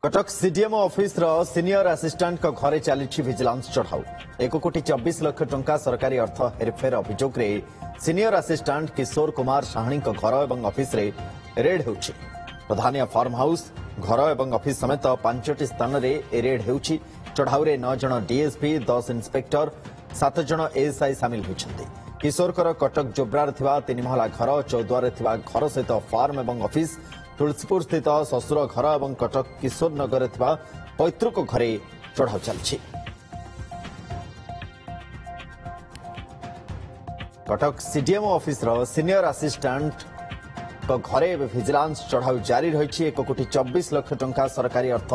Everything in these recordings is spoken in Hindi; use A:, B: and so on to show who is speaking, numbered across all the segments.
A: Cuttack CDMO office senior assistant को घरे चली विजिलेंस चढ़ाऊ 1,24,00,000 टंका सरकारी अर्थ हेरफेर अभियोग रे सीनियर असिस्टेंट किशोर कुमार साहनी घर और ऑफिस रे रेड होउछि। प्रधानिया फार्म हाउस घर और ऑफिस समेत 5टी स्थान रे रेड होउछि। चढ़ाऊ रे 9 जन डीएसपी 10 इंस्पेक्टर 7 जन एएसआई सामिल होइछन्ति। किशोर कटक जोब्रार थिबा 3 महला घर चौद्वार थिबा घर सहित फार्म और ऑफिस तुलसीपुर स्थित शशुर घर और कटक किशोर नगर पैतृक घरे चढ़ाऊ चलछि। Cuttack CDMO office senior assistant घरे विजिलेंस चढ़ाऊ जारी रही 1,24,00,000 टंका सरकारी अर्थ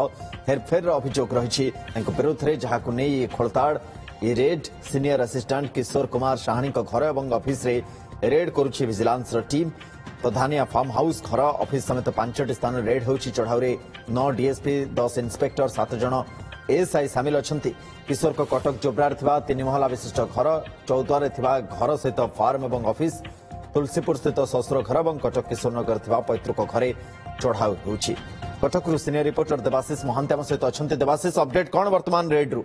A: हेरफेर अभियोग रही विरोध में जहां नहीं खोलताड़ ये raid senior assistant Kishore Kumar Sahni घर और ऑफिस रे रेड करुछि विजिलेंस टीम। प्रधानिया फार्म हाउस घर ऑफिस समेत 5टी स्थान रेड होउछि। चढ़ाऊ रे 9 डीएसपी 10 इंस्पेक्टर 7 जन एएसआई सामिल अछंती। किशोर को कटक जोब्रार थिबा 3 महला विशिष्ट घर चौद्वार थिबा घर सहित फार्म और ऑफिस तुलसीपुर स्थित शशुर घर और कटक किशोर नगर थिबा पैतृक घरे चढ़ाऊ होउछि। कटक सीनियर रिपोर्टर देवाशीष महांती आम सहित अछंती। देवाशीष अपडेट कौन वर्तमान रेड रु?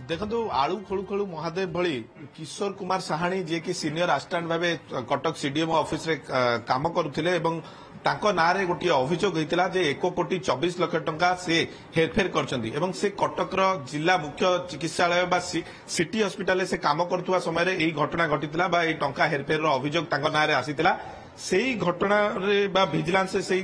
B: देखो आलू खोलू खोलू महादेव भली किशोर कुमार साहानी जे कि सीनियर असिस्टेंट भावे कटक सीडीएमओ ऑफिस रे काम करुथिले एवं तांको नारे गोटे अभियोग होता जे 1,24,00,000 टंका से हेरफेर करछंती एवं से कटक जिला मुख्य चिकित्सालय बा सिटी हॉस्पिटल से काम करथुवा समय एई घटना घटितला बा एई टंका हेरफेर रो अभियोग तांको नारे आसीतिला। सेही घटना रे बा विजिलेंस से सेही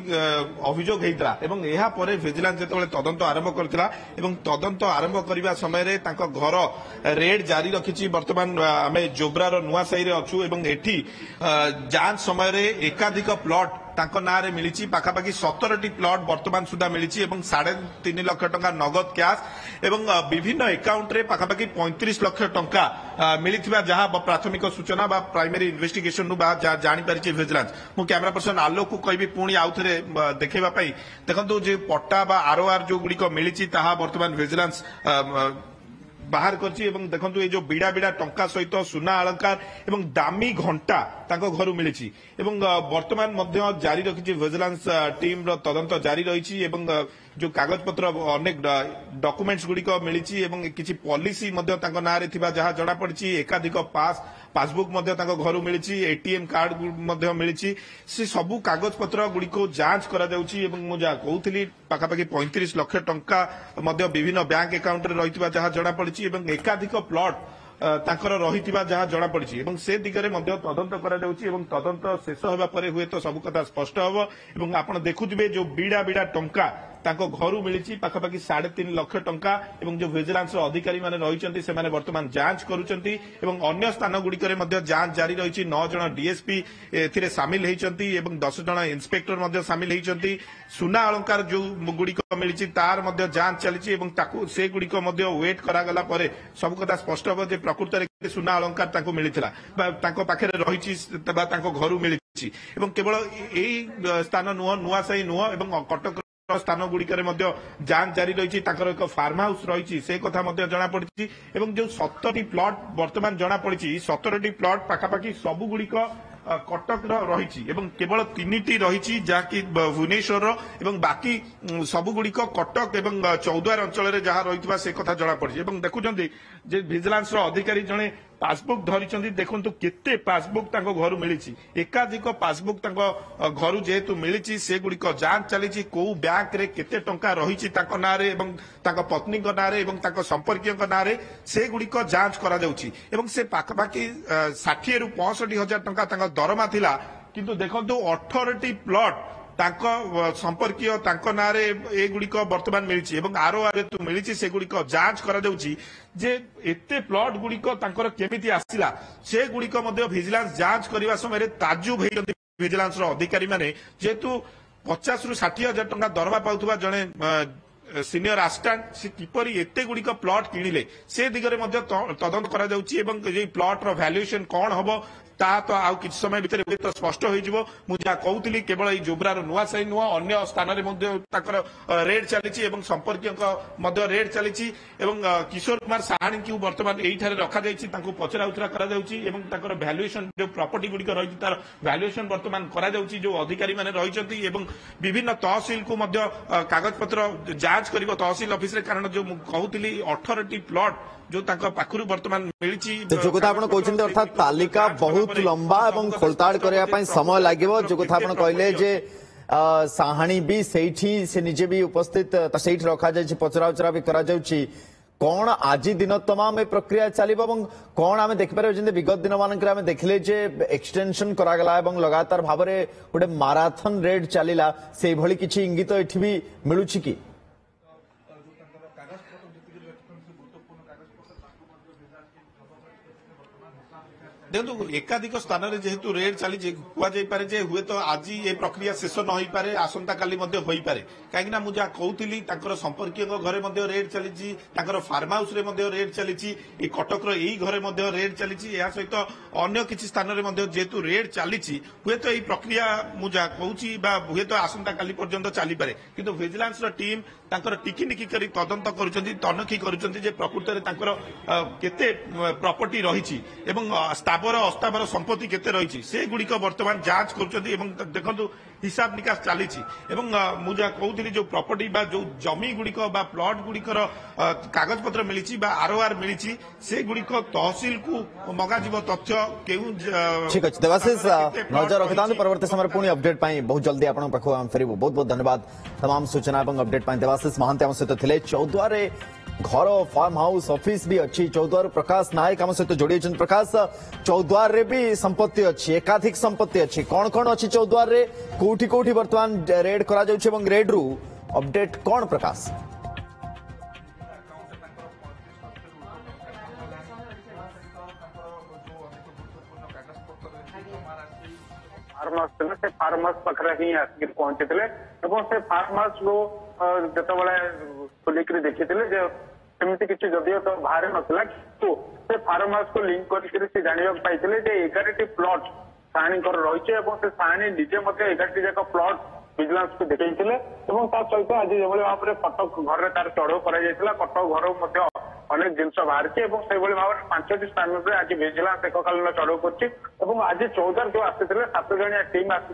B: अभियोग हेइतला एवं एहा परे विजिलेंस जेतेबेले तदंत आरंभ करथिला एवं तदंत आरंभ करिबा समय रे तांको घर रेड जारी रखिछि। वर्तमान आमे जोब्रार नुआ साही रे अछु एवं एठी जांच समय रे एकाधिक प्लॉट तांको नारे मिलिछि। पाखापाखि 17टी प्लॉट वर्तमान सुधा मिलिछि एवं 3.5 लाख टंका नगद कैश एवं विभिन्न अकाउंट रे पाखापाखि 35 लाख टंका मिलिथिबा जहां प्राथमिक सूचना बा प्राइमरी इन्वेस्टिगेशन नु बा जानि परिछि विजिलेंस। मु कैमरा पर्सन आलोक को कहबी पुणी आउथरे देखैबा पई देखंतु जे पट्टा बा आरओआर जो गुडी को मिलिछि ताहा वर्तमान विजिलेंस बाहर करछि एवं देखंतु ए जो बिड़ा बिड़ा टंका सहित सुना अलंकार एवं दामी घंटा तांको घरु मिलिछि एवं वर्तमान मध्य जारी रखिछि विजिलेंस टीम रो तदंत जारी रहिछि एवं जो कागज पत्र अनेक डॉक्यूमेंट्स गुडी को मिलिछि एवं किछि पॉलिसी मध्य तांको नारे थिबा जहा जणा पड़छि। एकाधिक पासबुक मध्य तांको घरु मिलिछि। एटीएम कार्ड मध्य मिलिछि। से सबु कागज पत्र गुडी को जांच करा जाउछि एवं मु जा कहउथिली पाखापाखि 35 लाख टंका मध्य विभिन्न बैंक अकाउंट रे रहिथिबा जहा जणा पड़छि एवं एकाधिक प्लॉट तांकर रहिथिबा जहा जणा पड़छि एवं से दिगरे मध्य तदंत करा जाउछि एवं तदंत शेष होबा परे हुए तो सब कथा स्पष्ट हबो एवं आपण देखुथिबे जो बिड़ा बिड़ा टंका तांको घरु मिलिछि पाखापाखि 3.5 लाख टंका एवं जो विजिलेंस अधिकारी माने रहिचंती से माने वर्तमान जांच करूचंती एवं अन्य स्थान गुडिकरे मध्ये जांच जारी रहिछि। 9 जण डीएसपी एथिरे शामिल हेइचंती एवं 10 जण इंस्पेक्टर मध्ये शामिल हेइचंती। सुना अलंकार जो गुडिक मिलिछि तार मध्ये जांच चलिछि एवं ताकू से गुडिक मध्ये वेट करा गला परे सब कथा स्पष्ट हो जे प्रकृत रे सुना अलंकार ताकू मिलिथिला बा तांको पाखरे रहिछि बा तांको घरु मिलिछि एवं केवल एई स्थान नुआ साही नुआ एवं कटक स्थान गुड़िकर जांच जारी रही एक फार्म हाउस रही से कथा जना पड़ी एवं जो 17टी प्लॉट वर्तमान जना पड़ी 17टी प्लॉट पाखापाखि सबु गुड़िक कटक रही केवल 3टी रही जहाँकि भुवनेश्वर एवं बाकी सबुगुड़िक कटक एवं चौद्वार अंचल जहाँ रही से कथा जना पड़ी देखुं विजिलेंस अधिकारी जड़े पासबुक धरी देखु केते पासबुक घर मिली एकाधिक पासबुक घर जेहेतु मिली से गुड़िक जांच चली कौ बैंक रे केते टंका रही नारे एवं पत्नी नारे संपर्कीय नारे से गुड़िक जांच करा जाउछि एवं से पाखापाखि 60 रु 65,000 टंका दरमा थिला किंतु देखंतु 18टी प्लॉट संपर्कीय नारे ए गुड़िक वर्तमान मिली आरओआर तो मिली से गुड़िक जांच करा जाउछि जे एते प्लॉट गुड़िक केमिति आसिला से गुड़िक विजिलेंस जांच करने समय ताजुब होइछन्ति विजिलेंस अधिकारी माने जेतु 50 रु 60,000 टंका दरमा पाउथुबा जणे सीनियर असिस्टेंट से किपरि एते गुड़िक प्लॉट किणिले से दिगरे तदंत करा जाउछि एवं जे प्लॉट रो वैल्यूएशन कोन हबो ता तो आउ किछ समय भितर तो स्पष्ट हो जिवो मु जा कहउतली केवल ई जोब्रार नुआ साई नुआ अन्य स्थान रे मध्ये ताकर रेड चलीची एवं संपर्कियों मध्ये रेड चलीची एवं किशोर कुमार साहानी की वर्तमान एई ठारे रखा जायछि तांको पचरा उचरा करा जाउछि एवं ताकर वैल्यूएशन जो प्रॉपर्टी गुडी को रहिछि तार वैल्यूएशन वर्तमान करा जाउछि जो अधिकारी माने रहिछन्ति एवं विभिन्न तहसील को मध्ये कागज पत्र जांच करिवो तहसील ऑफिस रे कारण जो कहउतली 18 टी प्लॉट जो तांको पाखुरु वर्तमान मिलिछि
A: जो कथा आपण कहउछन्ते अर्थात तालिका बहुत लंबा एवं खोलताड़ करया पई समय लागिवो जो कथा आपण कहले जे साहानी भी सेठी से निजे भी उपस्थित सेठी रखा जायछि पचरा उचरा भी करा जाउछि कौन आज दिन तमाम ए प्रक्रिया चलिबो एवं कौन आमे देखि पारे जेंते विगत दिन मानकर आमे देखले जे एक्सटेंशन करा गला एवं लगातार भाबरे गोटे माराथन रेड चलिला से भली किछि इंगित एठी भी मिलुछि की
B: देखो एकाधिक स्थान में जेहेतु रेड चली कहुए जे हुए तो आज ये प्रक्रिया शेष न हो पारे आसंता काली मध्य होई पारे कहीं मु जहाँ कहूली संपर्कीय घरे मध्य रेड चली फार्म हाउस रे मध्य रेड चली कटक यही घरे मध्य रेड चली या सहित अन्य किसी स्थान में मध्य जेहेतु रेड चली हुए तो यही प्रक्रिया मु जहाँ कहूँ हुए तो आसंता काली पर्यंत चली पारे किंतु विजिलेंस टीम तांकर टिकिनिकी करी तदंत करुछन्ति तनखी करुछन्ति जे प्रकृत रे तांकर केते प्रॉपर्टी रहिछि एवं स्थावर अस्तावर संपत्ति केते रहिछि से गुडी को वर्तमान जांच करुछन्ति एवं देखंतु हिसाब निकास चलीछि एवं मु जा कहउथिली जो प्रॉपर्टी बा जो जमी गुडी को बा प्लॉट गुडी को कागज पत्र मिलिछि बा आरओआर मिलिछि से गुडी को तहसील को मगा जीव तथ्य केउ
A: ठीक अछि देवाशीष नजर रखतान परवर्ती समय पुणी अपडेट पाई बहुत जल्दी आपन पाखो हम फेरिबो बहुत बहुत धन्यवाद तमाम सूचना एवं अपडेट पाई देवाशीष महांती हम सहित थिले चौद्वारे घर फार्म हाउस ऑफिस भी अच्छी चौद्वार प्रकाश नायक आम सहित जोड़ी प्रकाश चौद्वार रे भी संपत्ति अच्छी एकाधिक संपत्ति अच्छी कौन कौन अच्छी चौद्वार रे कोठी कोठी वर्तमान रेड करा जाउछि एवं रेड रु अपडेट कौन प्रकाश
C: फार्म हाउस पाखे ही आसिक पहुंची से फार्म हाउस रो जिते खोलिक देखी सेमती किसी जदियो तो बाहर नाला कि से फार्म हाउस को लिंक करके जाना पाई 11 प्लॉट साहानी रही से साहानी निजे 11 जाक प्लॉट विजिलेंस को देखते सहित आज जो भाव में कटक घर तार चढ़ाऊ कर कटक घर अनेक जिन बाहर से भाव में 5टी स्थान में आज विजिलेंस एककालीन चढ़ाऊ कर आज चौद्वार जो आसी 7 जणिया टीम आसी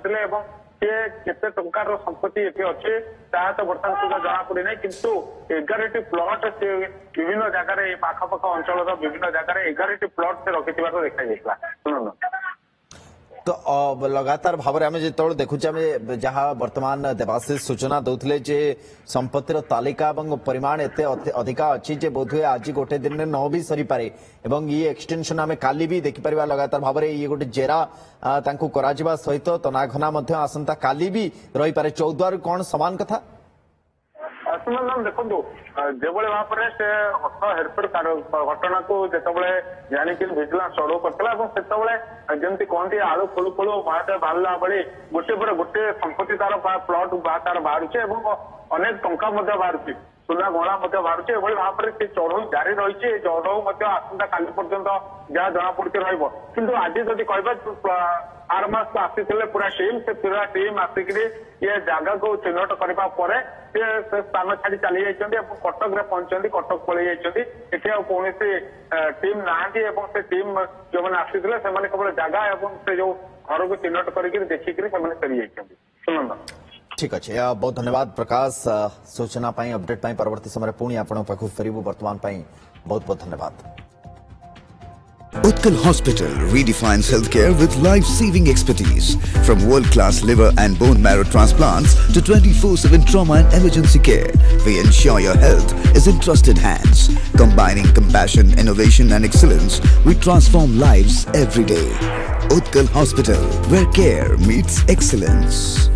C: केते टंकार संपत्ति ये अच्छे तो बर्तमान सुधा जना पड़ी ना किंतु 11टी प्लॉट से विभिन्न जगार पाखपाख अंचल विभिन्न जगार 11टी प्लॉट से रखि देखा जाता सुन
A: तो लगातार भाव में आम जो देखुचे जहाँ वर्तमान देवाशीष सूचना दौले जे संपत्तिर तालिका और परिमाण एत अधिका अच्छी जे बोधहुए आज गोटे दिन में न भी सरी पारे एवं ये एक्सटेंशन आम काली भी देखिपर लगातार भाव में ये गोटे जेरा करा सहित तनाघना आसंता काली भी रही पारे चौद्वार कौन समान कथा
C: देखो जो भाव में से हस्त हेरफेर घटना को जिते जानिक विजिलेंस चढ़ाऊ करता जमी कहती आलू खोलू खोलू महाते बाहरला बेले गोटे पर गोटे संपत्ति तार प्लॉट तार बाहर अनेक टंका बाहर सुना गणा बाहर भाव में से चढ़ाऊ जारी रही चढ़ाऊ आसंता काली पर्यंत जहाँ जना पड़ी रही आज जदि कह फार्म हाउस को आसी पूरा टीम आसिक ये जगह को चिन्हट करने से स्थान छाड़ी चली जाइए कटक रे पहुंचती कटक पलि जाइए कौन टीम ना से टीम जो मैंने आसी केवल जगह से जो घर को चिन्हट करके देखिक फेरी जाइए
A: ठीक अच्छे बहुत धन्यवाद प्रकाश सूचना अपडेट परवर्ती समय पुणी आपण पाखु फेरबू वर्तमान बहुत बहुत धन्यवाद
D: Utkal Hospital redefines healthcare with life-saving expertise. From world-class liver and bone marrow transplants to 24/7 trauma and emergency care, we ensure your health is in trusted hands. Combining compassion, innovation and excellence, we transform lives every day. Utkal Hospital, where care meets excellence.